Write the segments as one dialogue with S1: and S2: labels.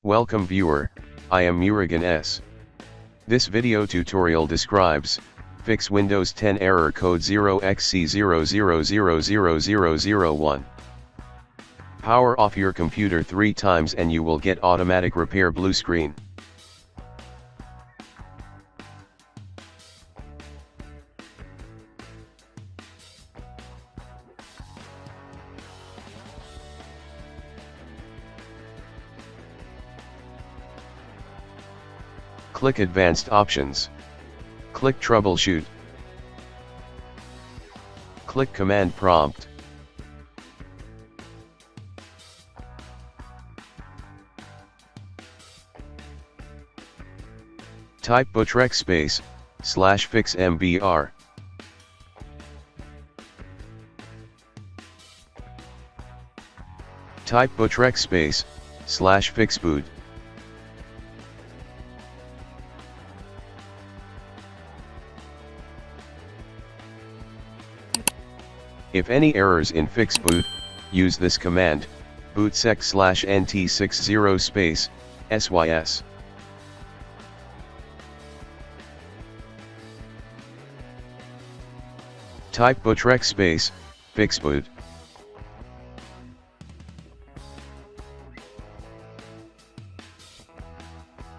S1: Welcome viewer, I am Murugan S. This video tutorial describes, fix Windows 10 error code 0xC00000001. Power off your computer 3 times and you will get automatic repair blue screen. Click Advanced Options. Click Troubleshoot. Click Command Prompt. Type bootrec /fixmbr. Type bootrec /fixboot. If any errors in fixboot, use this command, bootrec /nt60 sys. Type bootrec fixboot.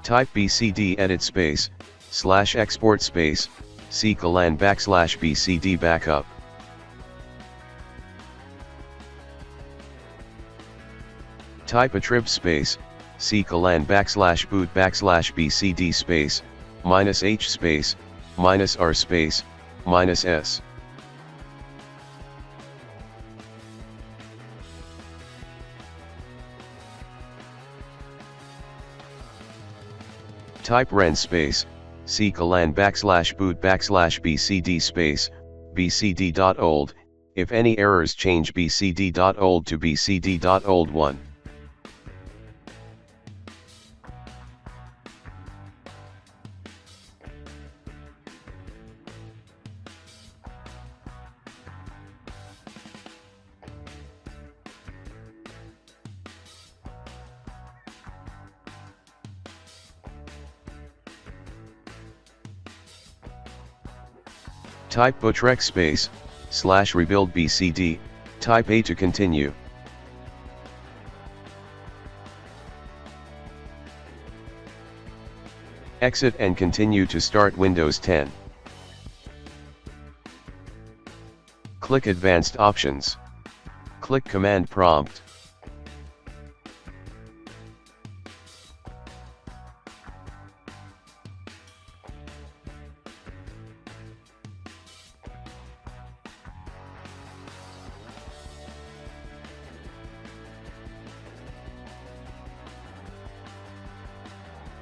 S1: Type bcdedit /export /bcdbackup. Type attrib /boot /bcd -h -r -s. Type ren /boot /bcd bcd.old. If any errors, change bcd.old to bcd.old1. Type bootrec /rebuildbcd, type A to continue. Exit and continue to start Windows 10. Click Advanced Options. Click Command Prompt.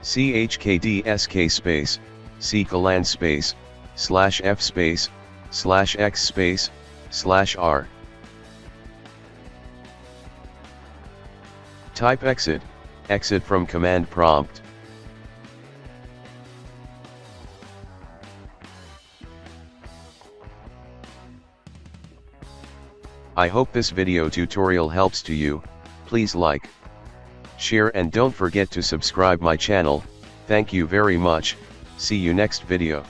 S1: chkdsk /c:/f /x /r. Type exit, exit from command prompt. I hope this video tutorial helps to you. Please like, share and don't forget to subscribe my channel. Thank you very much. See you next video.